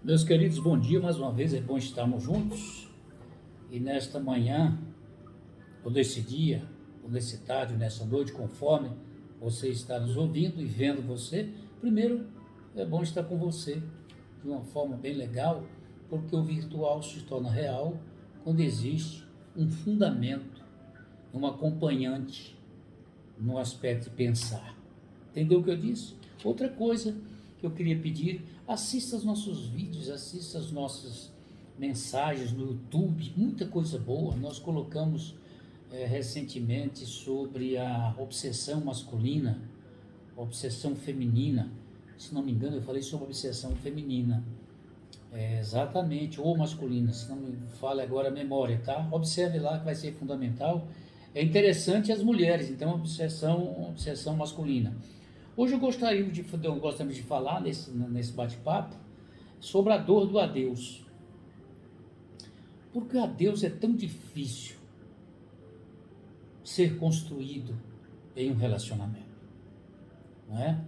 Meus queridos, bom dia mais uma vez, é bom estarmos juntos. E nesta manhã, ou nesse dia, ou nesse tarde, ou nessa noite, conforme você está nos ouvindo e vendo você, primeiro é bom estar com você de uma forma bem legal, porque o virtual se torna real quando existe um fundamento, um acompanhante no aspecto de pensar. Entendeu o que eu disse? Outra coisa que eu queria pedir, assista os nossos vídeos, assista as nossas mensagens no YouTube, muita coisa boa. Nós colocamos recentemente sobre a obsessão masculina, a obsessão feminina. Se não me engano, eu falei sobre a obsessão feminina. Exatamente, ou masculina, se não me fale agora a memória, tá? Observe lá que vai ser fundamental. É interessante as mulheres, então obsessão masculina. Hoje gostaríamos de falar nesse bate-papo sobre a dor do adeus. Porque o adeus é tão difícil ser construído em um relacionamento, não é?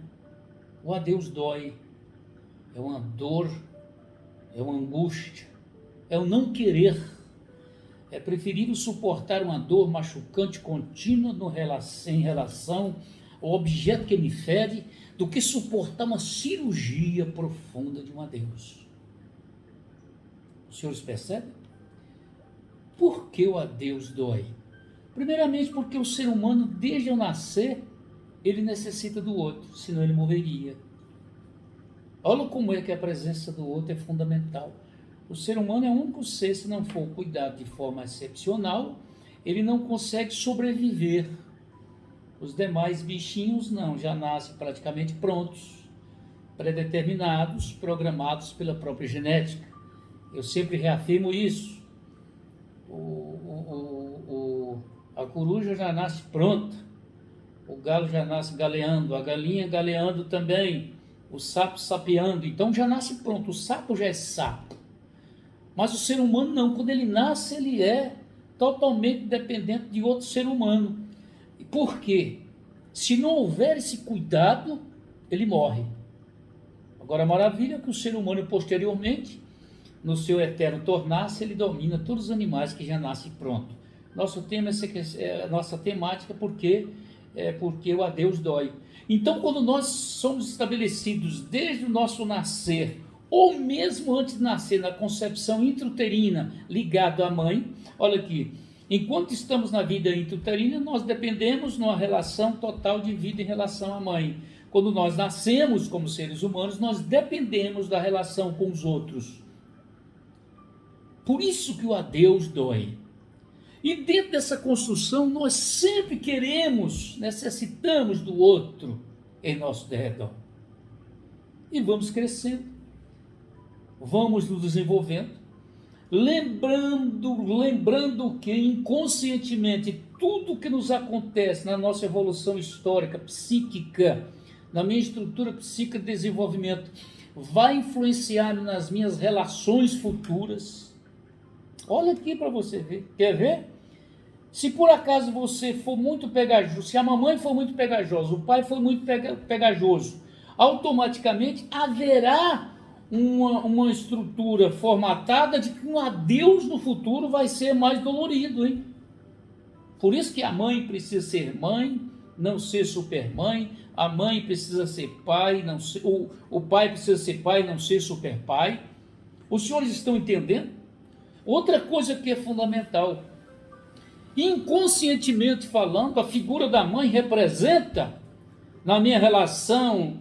O adeus dói, é uma dor, é uma angústia, é o não querer. É preferível suportar uma dor machucante contínua em relação ao objeto que me fere do que suportar uma cirurgia profunda de um adeus. Os senhores percebem? Por que o adeus dói? Primeiramente porque o ser humano, desde o nascer, ele necessita do outro, senão ele morreria. Olha como é que a presença do outro é fundamental. O ser humano é o único ser, se não for cuidado de forma excepcional, ele não consegue sobreviver. Os demais bichinhos não, já nascem praticamente prontos, predeterminados, programados pela própria genética. Eu sempre reafirmo isso. A coruja já nasce pronta, o galo já nasce galeando, a galinha galeando também, o sapo sapeando, então já nasce pronto, o sapo já é sapo. Mas o ser humano não, quando ele nasce ele é totalmente dependente de outro ser humano. E por quê? Se não houver esse cuidado, ele morre. Agora a maravilha é que o ser humano posteriormente, no seu eterno tornar-se, ele domina todos os animais que já nascem pronto. Nosso tema nossa temática porque o adeus dói. Então, quando nós somos estabelecidos desde o nosso nascer, ou mesmo antes de nascer, na concepção intrauterina ligado à mãe, olha aqui, enquanto estamos na vida intrauterina, nós dependemos numa relação total de vida em relação à mãe. Quando nós nascemos como seres humanos, nós dependemos da relação com os outros. Por isso que o adeus dói. E dentro dessa construção, nós sempre necessitamos do outro em nosso derredor. E vamos crescendo, vamos nos desenvolvendo, lembrando que inconscientemente tudo que nos acontece na nossa evolução histórica, psíquica, na minha estrutura psíquica de desenvolvimento, vai influenciar nas minhas relações futuras. Olha aqui para você ver. Quer ver? Se por acaso você for muito pegajoso, se a mamãe for muito pegajosa, o pai for muito pegajoso, automaticamente haverá uma estrutura formatada de que um adeus no futuro vai ser mais dolorido, hein? Por isso que a mãe precisa ser mãe, não ser supermãe, a mãe precisa ser pai, não ser, o pai precisa ser pai, não ser superpai. Os senhores estão entendendo? Outra coisa que é fundamental, inconscientemente falando, a figura da mãe representa, na minha relação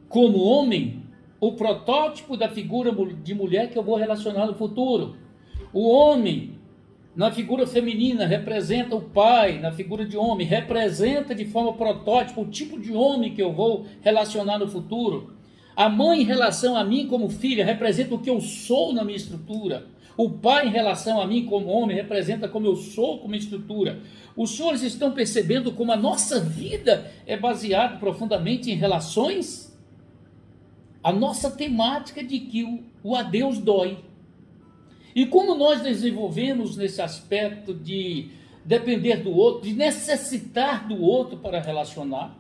como homem, o protótipo da figura de mulher que eu vou relacionar no futuro. O homem, na figura feminina, representa o pai, na figura de homem, representa de forma protótipo o tipo de homem que eu vou relacionar no futuro. A mãe, em relação a mim como filha, representa o que eu sou na minha estrutura. O pai, em relação a mim como homem, representa como eu sou como estrutura. Os senhores estão percebendo como a nossa vida é baseada profundamente em relações? A nossa temática de que o adeus dói. E como nós desenvolvemos nesse aspecto de depender do outro, de necessitar do outro para relacionar,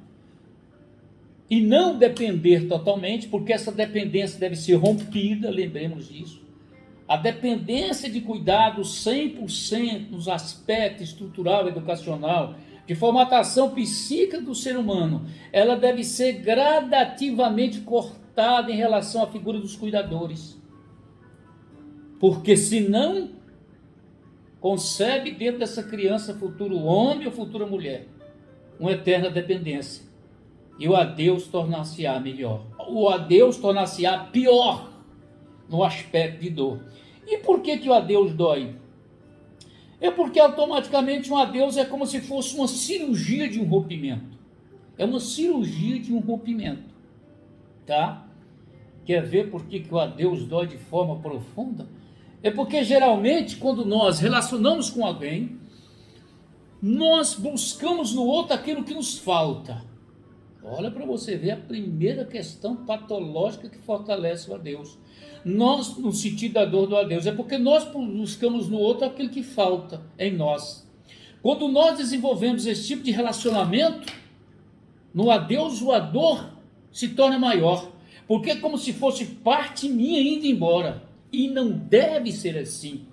e não depender totalmente, porque essa dependência deve ser rompida, lembremos disso. A dependência de cuidado 100% nos aspectos estrutural e educacional, de formatação psíquica do ser humano, ela deve ser gradativamente cortada em relação à figura dos cuidadores. Porque senão, concebe dentro dessa criança futuro homem ou futura mulher uma eterna dependência. E o adeus tornar-se-á melhor. O adeus tornar-se-á pior no aspecto de dor. E por que o adeus dói? É porque automaticamente um adeus é como se fosse uma cirurgia de um rompimento. É uma cirurgia de um rompimento. Tá? Quer ver por que o adeus dói de forma profunda? É porque geralmente quando nós relacionamos com alguém, nós buscamos no outro aquilo que nos falta. Olha para você ver a primeira questão patológica que fortalece o adeus. Nós, no sentido da dor do adeus, é porque nós buscamos no outro aquilo que falta em nós. Quando nós desenvolvemos esse tipo de relacionamento, no adeus a dor se torna maior, porque é como se fosse parte minha indo embora, e não deve ser assim.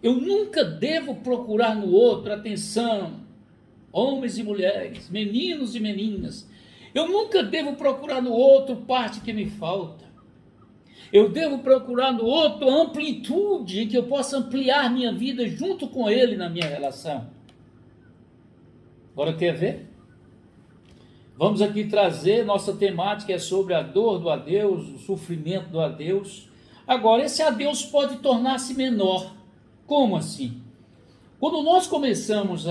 Eu nunca devo procurar no outro atenção, homens e mulheres, meninos e meninas. Eu nunca devo procurar no outro parte que me falta. Eu devo procurar no outro a amplitude em que eu possa ampliar minha vida junto com ele na minha relação. Agora quer ver? Vamos aqui trazer, nossa temática é sobre a dor do adeus, o sofrimento do adeus. Agora, esse adeus pode tornar-se menor. Como assim? Quando nós começamos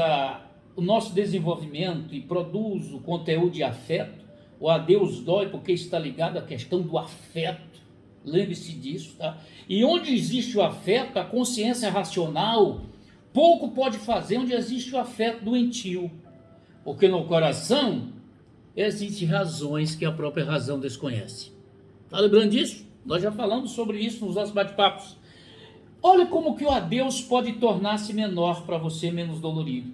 o nosso desenvolvimento e produz o conteúdo de afeto, o adeus dói porque está ligado à questão do afeto. Lembre-se disso, tá? E onde existe o afeto, a consciência racional pouco pode fazer onde existe o afeto doentio. Porque no coração existem razões que a própria razão desconhece. Tá lembrando disso? Nós já falamos sobre isso nos nossos bate-papos. Olha como que o adeus pode tornar-se menor para você, menos dolorido.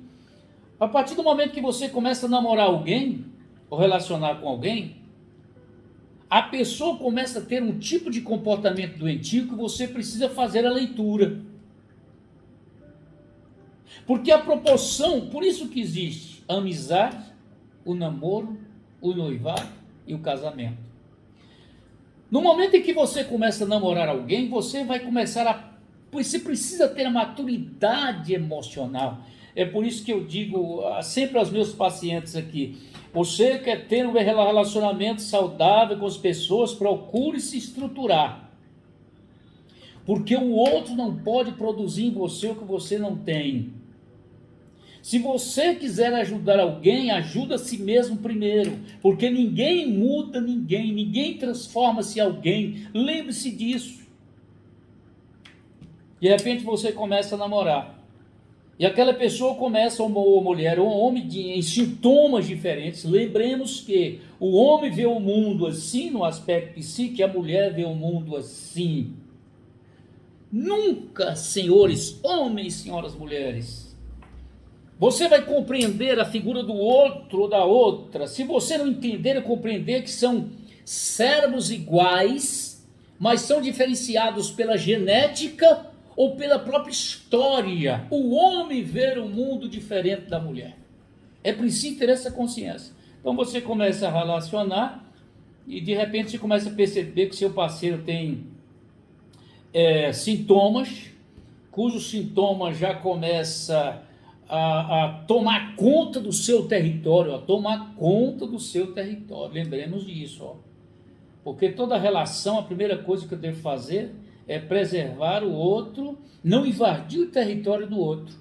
A partir do momento que você começa a namorar alguém, ou relacionar com alguém, a pessoa começa a ter um tipo de comportamento doentio que você precisa fazer a leitura. Porque a proporção, por isso que existe a amizade, o namoro, o noivado e o casamento. No momento em que você começa a namorar alguém, você vai começar você precisa ter a maturidade emocional. É por isso que eu digo sempre aos meus pacientes aqui, você quer ter um relacionamento saudável com as pessoas, procure se estruturar. Porque o outro não pode produzir em você o que você não tem. Se você quiser ajudar alguém, ajuda a si mesmo primeiro. Porque ninguém muda ninguém transforma-se em alguém. Lembre-se disso. De repente você começa a namorar. E aquela pessoa começa, ou mulher, ou homem, em sintomas diferentes. Lembremos que o homem vê o mundo assim, no aspecto psíquico, e a mulher vê o mundo assim. Nunca, senhores, homens, senhoras, mulheres, você vai compreender a figura do outro ou da outra, se você não entender e compreender que são cérebros iguais, mas são diferenciados pela genética ou pela própria história. O homem vê o mundo diferente da mulher. É preciso ter essa consciência. Então você começa a relacionar e de repente você começa a perceber que seu parceiro tem sintomas, cujos sintomas já começam a tomar conta do seu território, Lembremos disso, porque toda relação, a primeira coisa que eu devo fazer é preservar o outro, não invadir o território do outro.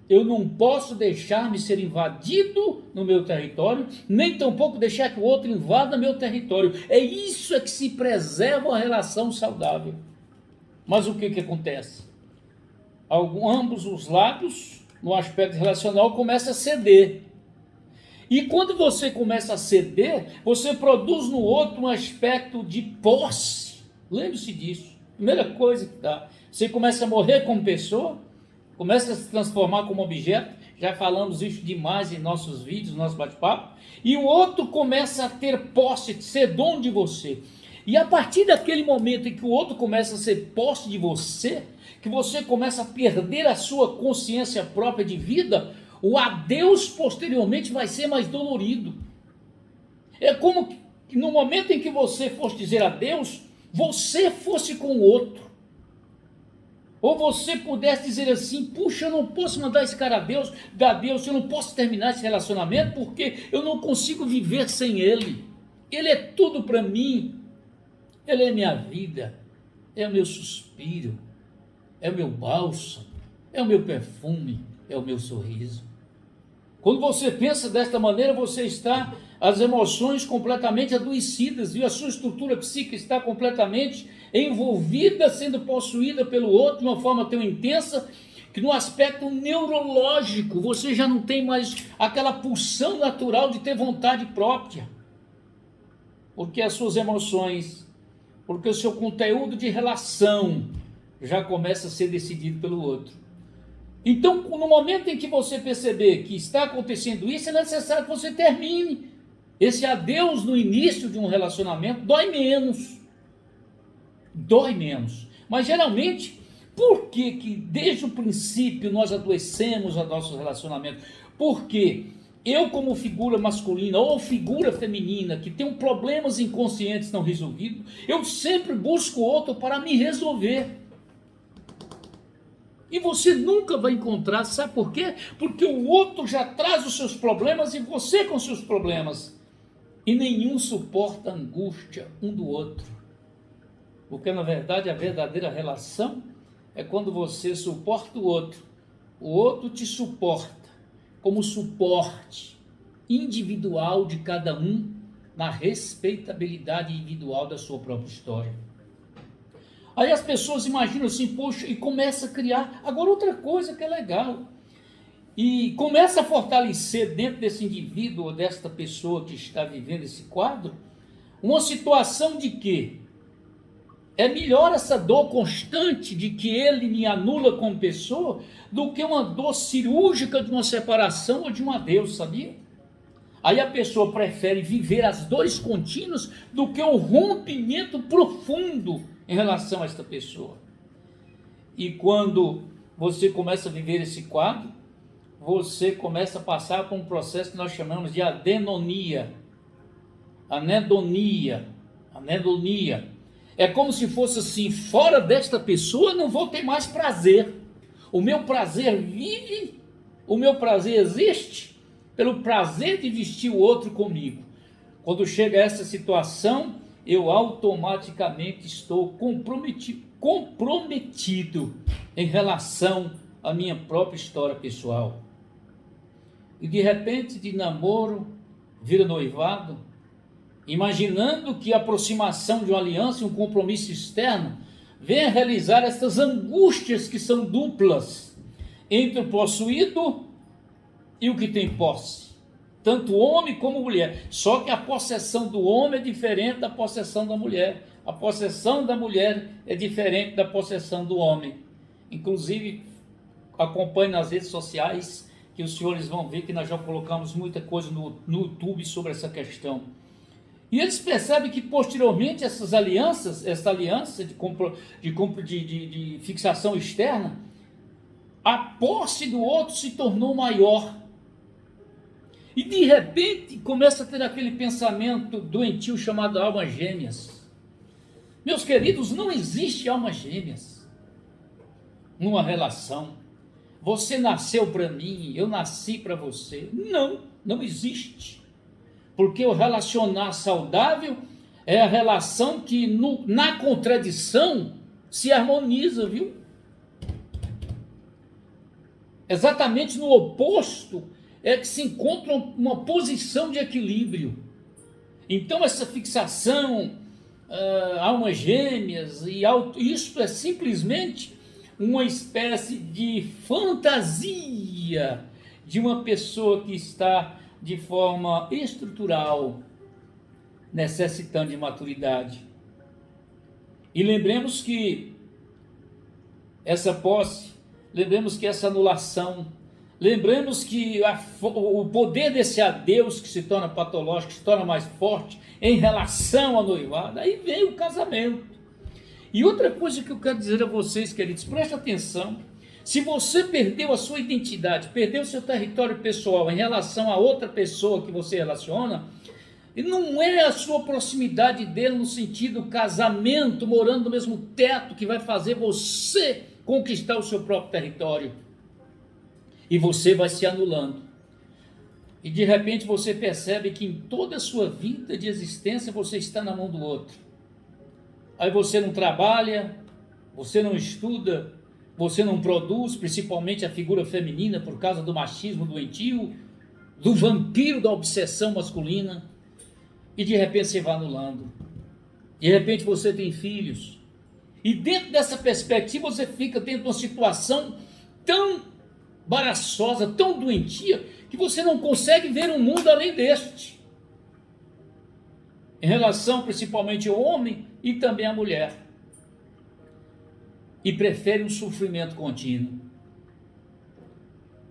Eu não posso deixar-me ser invadido no meu território, nem tampouco deixar que o outro invada meu território. É isso que se preserva a relação saudável. Mas o que acontece? Ambos os lados, no aspecto relacional, começam a ceder. E quando você começa a ceder, você produz no outro um aspecto de posse. Lembre-se disso. Primeira coisa que dá. Você começa a morrer como pessoa, começa a se transformar como objeto. já falamos isso demais em nossos vídeos, nosso bate-papo, e o outro começa a ter posse, de ser dono de você. E a partir daquele momento em que o outro começa a ser posse de você, que você começa a perder a sua consciência própria de vida, o adeus posteriormente vai ser mais dolorido. É como que no momento em que você fosse dizer adeus, você fosse com o outro. Ou você pudesse dizer assim, puxa, eu não posso mandar esse cara a Deus, eu não posso terminar esse relacionamento porque eu não consigo viver sem ele. Ele é tudo para mim. Ele é minha vida, é o meu suspiro, é o meu bálsamo, é o meu perfume, é o meu sorriso. Quando você pensa desta maneira, você está, as emoções completamente adoecidas, e a sua estrutura psíquica está completamente envolvida, sendo possuída pelo outro de uma forma tão intensa, que no aspecto neurológico, você já não tem mais aquela pulsão natural de ter vontade própria. Porque as suas emoções, porque o seu conteúdo de relação já começa a ser decidido pelo outro. Então, no momento em que você perceber que está acontecendo isso, é necessário que você termine. Esse adeus no início de um relacionamento dói menos. Dói menos. Mas geralmente, por que desde o princípio nós adoecemos a nosso relacionamento? Porque eu, como figura masculina ou figura feminina que tem problemas inconscientes não resolvidos, eu sempre busco outro para me resolver. E você nunca vai encontrar, sabe por quê? Porque o outro já traz os seus problemas e você com os seus problemas. E nenhum suporta a angústia um do outro. Porque na verdade a verdadeira relação é quando você suporta o outro te suporta como suporte individual de cada um na respeitabilidade individual da sua própria história. Aí as pessoas imaginam assim, poxa, e começa a criar. Agora outra coisa que é legal, e começa a fortalecer dentro desse indivíduo ou desta pessoa que está vivendo esse quadro, uma situação de que é melhor essa dor constante de que ele me anula como pessoa do que uma dor cirúrgica de uma separação ou de um adeus, sabia? Aí a pessoa prefere viver as dores contínuas do que um rompimento profundo em relação a esta pessoa. E quando você começa a viver esse quadro, você começa a passar por um processo que nós chamamos de anedonia. É como se fosse assim, fora desta pessoa eu não vou ter mais prazer. O meu prazer vive, o meu prazer existe pelo prazer de vestir o outro comigo. Quando chega a essa situação, eu automaticamente estou comprometido em relação à minha própria história pessoal. E de repente, de namoro, vira noivado, imaginando que a aproximação de uma aliança e um compromisso externo venha realizar essas angústias que são duplas entre o possuído e o que tem posse, tanto homem como mulher. Só que a possessão do homem é diferente da possessão da mulher. A possessão da mulher é diferente da possessão do homem. Inclusive, acompanhe nas redes sociais, que os senhores vão ver que nós já colocamos muita coisa no YouTube sobre essa questão. E eles percebem que posteriormente essa aliança de fixação externa, a posse do outro se tornou maior. E de repente começa a ter aquele pensamento doentio chamado almas gêmeas. Meus queridos, não existe almas gêmeas numa relação. Você nasceu para mim, eu nasci para você. Não existe. Porque o relacionar saudável é a relação que na contradição se harmoniza, viu? Exatamente no oposto é que se encontra uma posição de equilíbrio. Então essa fixação, almas gêmeas, isso é simplesmente uma espécie de fantasia de uma pessoa que está de forma estrutural necessitando de maturidade. E lembremos que essa posse, lembremos que essa anulação, Lembremos que o poder desse adeus que se torna patológico, que se torna mais forte em relação ao noivado, aí vem o casamento. E outra coisa que eu quero dizer a vocês, queridos, preste atenção. Se você perdeu a sua identidade, perdeu o seu território pessoal em relação a outra pessoa que você relaciona, não é a sua proximidade dele no sentido casamento, morando no mesmo teto, que vai fazer você conquistar o seu próprio território. E você vai se anulando. E de repente você percebe que em toda a sua vida de existência você está na mão do outro. Aí você não trabalha, você não estuda, você não produz, principalmente a figura feminina, por causa do machismo doentio, do vampiro da obsessão masculina, e de repente você vai anulando. De repente você tem filhos. E dentro dessa perspectiva você fica dentro de uma situação tão embaraçosa, tão doentia, que você não consegue ver um mundo além deste. Em relação principalmente ao homem e também à mulher. E prefere um sofrimento contínuo.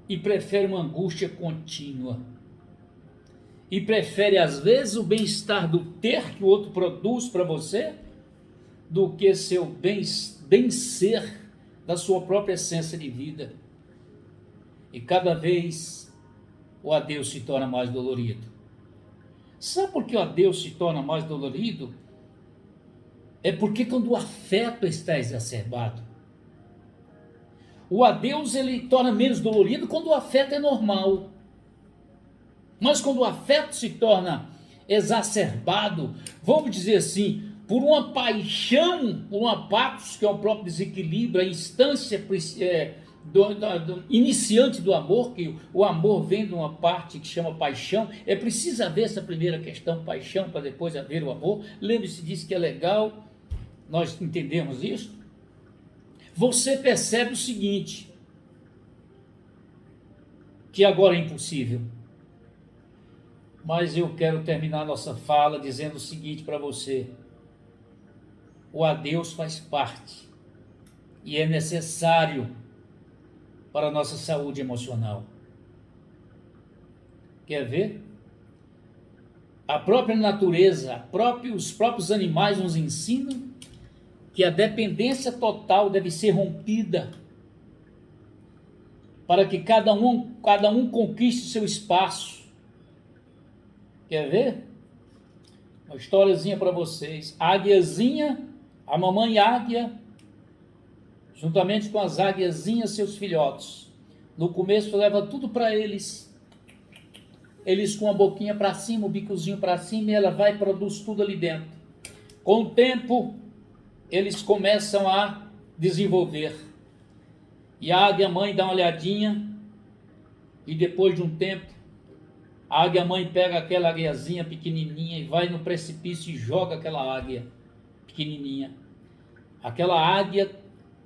E prefere uma angústia contínua. E prefere às vezes o bem-estar do ter que o outro produz para você, do que seu bem-ser da sua própria essência de vida. E cada vez o adeus se torna mais dolorido. Sabe por que o adeus se torna mais dolorido? É porque quando o afeto está exacerbado. O adeus ele torna menos dolorido quando o afeto é normal. Mas quando o afeto se torna exacerbado, vamos dizer assim, por uma paixão, por uma patos, que é o próprio desequilíbrio, a instância do iniciante do amor, que o amor vem de uma parte que chama paixão, é preciso haver essa primeira questão, paixão, para depois haver o amor. Lembre-se disso que é legal, nós entendemos isso. Você percebe o seguinte, que agora é impossível. Mas eu quero terminar nossa fala dizendo o seguinte para você: o adeus faz parte e é necessário para a nossa saúde emocional. Quer ver? A própria natureza, os próprios animais nos ensinam que a dependência total deve ser rompida para que cada um conquiste seu espaço. Quer ver? Uma historiazinha para vocês. A águiazinha, a mamãe águia, juntamente com as águiazinhas, seus filhotes. No começo leva tudo para eles. Eles com a boquinha para cima, o bicozinho para cima, e ela vai e produz tudo ali dentro. Com o tempo, eles começam a desenvolver. E a águia mãe dá uma olhadinha, e depois de um tempo, a águia mãe pega aquela águiazinha pequenininha e vai no precipício e joga aquela águia pequenininha. Aquela águia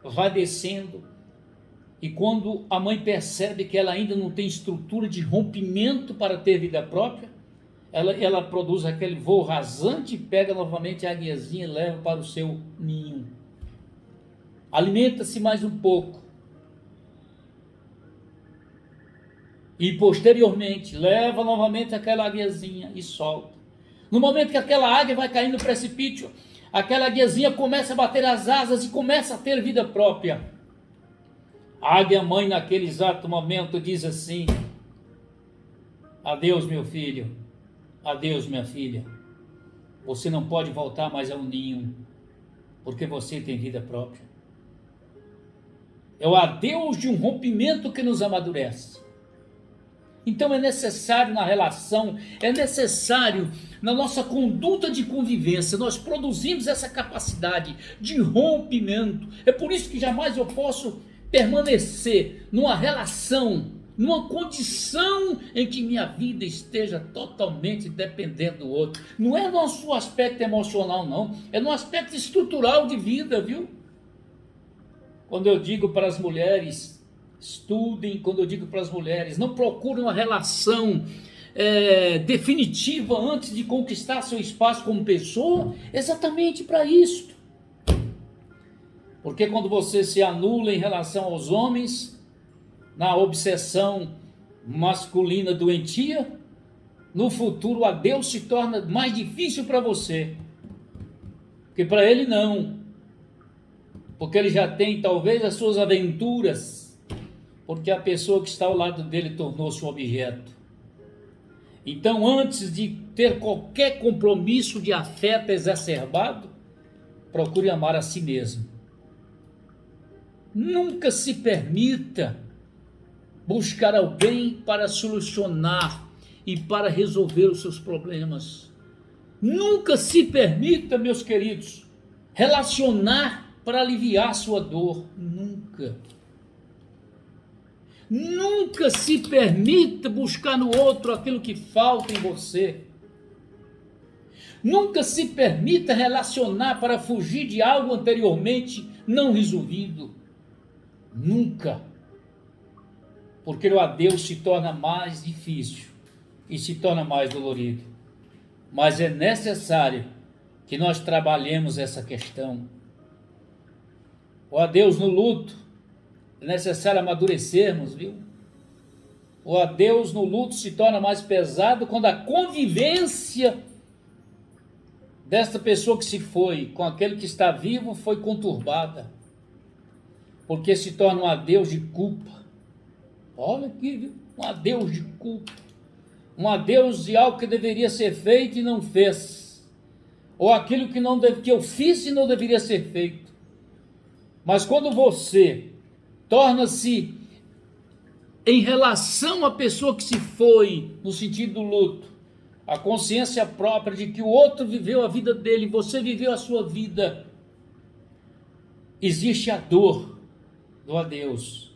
vai descendo, e quando a mãe percebe que ela ainda não tem estrutura de rompimento para ter vida própria, ela produz aquele voo rasante e pega novamente a águiazinha e leva para o seu ninho. Alimenta-se mais um pouco. E posteriormente leva novamente aquela águiazinha e solta. No momento que aquela águia vai cair no precipício, aquela águiazinha começa a bater as asas e começa a ter vida própria. A águia mãe naquele exato momento diz assim: adeus meu filho, adeus minha filha, você não pode voltar mais ao ninho, porque você tem vida própria. É o adeus de um rompimento que nos amadurece. Então é necessário na relação, é necessário na nossa conduta de convivência, nós produzimos essa capacidade de rompimento. É por isso que jamais eu posso permanecer numa relação, numa condição em que minha vida esteja totalmente dependendo do outro. Não é no nosso aspecto emocional, não, é no aspecto estrutural de vida, viu? Quando eu digo para as mulheres, estudem, quando eu digo para as mulheres, não procurem uma relação definitiva antes de conquistar seu espaço como pessoa, exatamente para isso. Porque quando você se anula em relação aos homens, na obsessão masculina doentia, no futuro a Deus se torna mais difícil para você. Porque para ele não. Porque ele já tem talvez as suas aventuras. Porque a pessoa que está ao lado dele tornou-se um objeto. Então, antes de ter qualquer compromisso de afeto exacerbado, procure amar a si mesmo. Nunca se permita buscar alguém para solucionar e para resolver os seus problemas. Nunca se permita, meus queridos, relacionar para aliviar sua dor. Nunca. Nunca se permita buscar no outro aquilo que falta em você. Nunca se permita relacionar para fugir de algo anteriormente não resolvido. Nunca. Porque o adeus se torna mais difícil e se torna mais dolorido. Mas é necessário que nós trabalhemos essa questão. O adeus no luto, é necessário amadurecermos, viu? O adeus no luto se torna mais pesado quando a convivência desta pessoa que se foi com aquele que está vivo foi conturbada. Porque se torna um adeus de culpa. Olha aqui, viu? Um adeus de culpa. Um adeus de algo que deveria ser feito e não fez. Ou aquilo que eu fiz e não deveria ser feito. Mas quando você torna-se em relação à pessoa que se foi, no sentido do luto, a consciência própria de que o outro viveu a vida dele, você viveu a sua vida, existe a dor do adeus,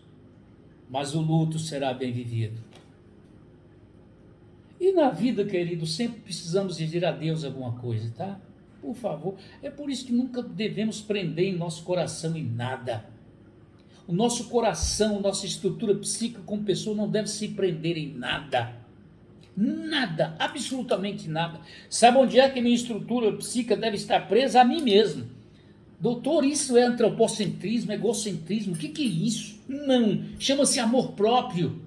mas o luto será bem vivido. E na vida, querido, sempre precisamos dizer adeus a alguma coisa, tá? Por favor, é por isso que nunca devemos prender em nosso coração em nada. O nosso coração, nossa estrutura psíquica como pessoa não deve se prender em nada. Nada, absolutamente nada. Sabe onde é que minha estrutura psíquica deve estar presa? A mim mesmo. Doutor, isso é antropocentrismo, egocentrismo, o que é isso? Não, chama-se amor próprio.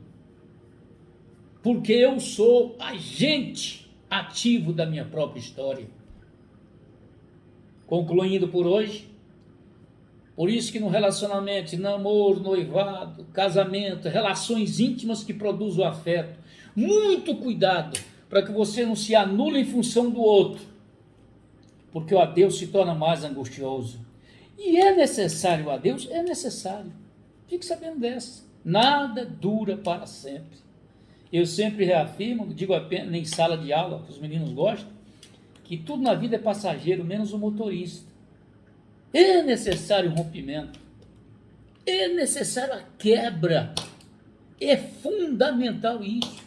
Porque eu sou agente ativo da minha própria história. Concluindo por hoje, por isso que no relacionamento, namoro, noivado, casamento, relações íntimas que produzem o afeto, muito cuidado para que você não se anule em função do outro, porque o adeus se torna mais angustioso. E é necessário o adeus? É necessário. Fique sabendo dessa. Nada dura para sempre. Eu sempre reafirmo, digo apenas em sala de aula, que os meninos gostam, que tudo na vida é passageiro, menos o motorista. É necessário um rompimento. É necessário a quebra. É fundamental isso.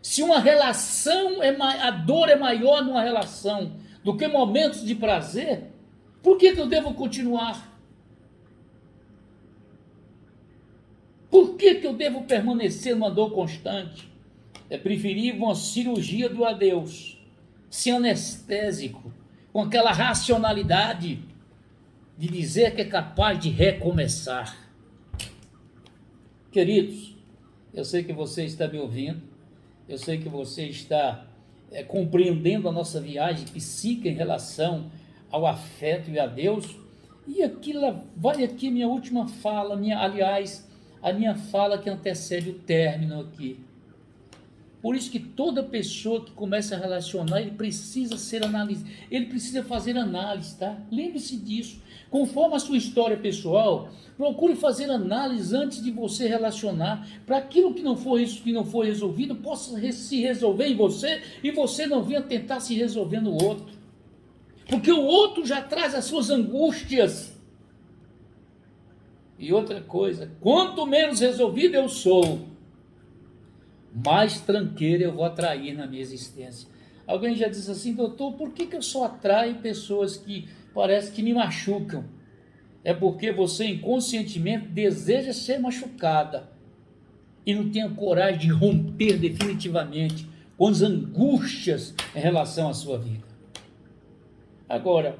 Se uma relação, a dor é maior numa relação do que momentos de prazer, por que eu devo continuar? Por que eu devo permanecer numa dor constante? É preferível uma cirurgia do adeus, sem anestésico, com aquela racionalidade de dizer que é capaz de recomeçar. Queridos, eu sei que você está me ouvindo, eu sei que você está compreendendo a nossa viagem psíquica em relação ao afeto e a Deus, e aqui vai aqui minha última fala, a minha fala que antecede o término aqui. Por isso que toda pessoa que começa a relacionar, ele precisa ser analisado, ele precisa fazer análise, tá? Lembre-se disso. Conforme a sua história pessoal, procure fazer análise antes de você relacionar, para aquilo que não for resolvido, possa se resolver em você, e você não venha tentar se resolver no outro. Porque o outro já traz as suas angústias. E outra coisa, quanto menos resolvido eu sou, mais tranqueira eu vou atrair na minha existência. Alguém já disse assim: doutor, por que eu só atraio pessoas que parece que me machucam? É porque você inconscientemente deseja ser machucada e não tem a coragem de romper definitivamente com as angústias em relação à sua vida. Agora,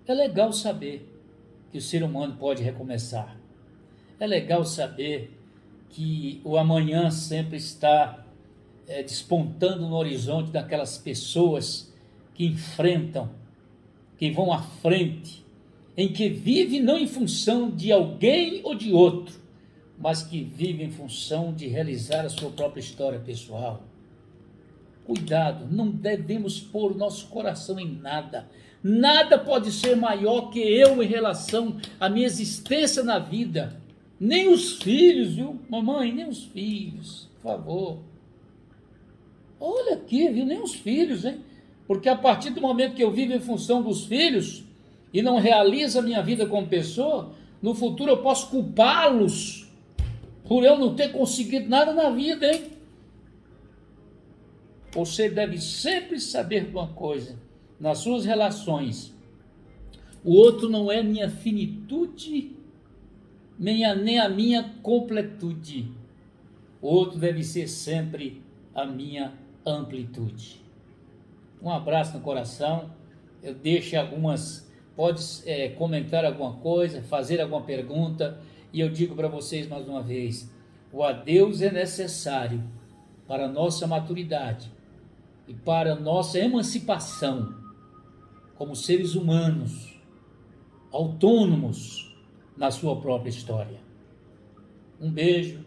é legal saber que o ser humano pode recomeçar. É legal saber que o amanhã sempre está despontando no horizonte daquelas pessoas que enfrentam, que vão à frente, em que vive não em função de alguém ou de outro, mas que vive em função de realizar a sua própria história pessoal. Cuidado, não devemos pôr o nosso coração em nada. Nada pode ser maior que eu em relação à minha existência na vida. Nem os filhos, viu? Mamãe, nem os filhos, por favor. Olha aqui, viu? Nem os filhos, hein? Porque a partir do momento que eu vivo em função dos filhos e não realizo a minha vida como pessoa, no futuro eu posso culpá-los por eu não ter conseguido nada na vida, hein? Você deve sempre saber de uma coisa, nas suas relações, o outro não é minha finitude, nem a minha completude. O outro deve ser sempre a minha amplitude. Um abraço no coração. Eu deixo algumas, pode comentar alguma coisa, fazer alguma pergunta, e eu digo para vocês mais uma vez, o adeus é necessário para a nossa maturidade e para a nossa emancipação como seres humanos, autônomos na sua própria história. Um beijo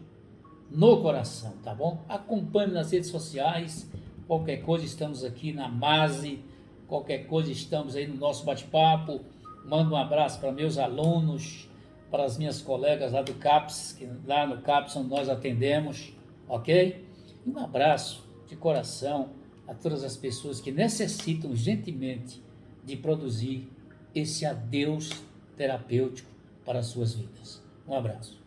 no coração, tá bom? Acompanhe nas redes sociais, qualquer coisa estamos aqui na Mase, qualquer coisa estamos aí no nosso bate-papo. Mando um abraço para meus alunos, para as minhas colegas lá do CAPS, que lá no CAPS nós atendemos, ok? E um abraço de coração a todas as pessoas que necessitam urgentemente de produzir esse adeus terapêutico para as suas vidas. Um abraço.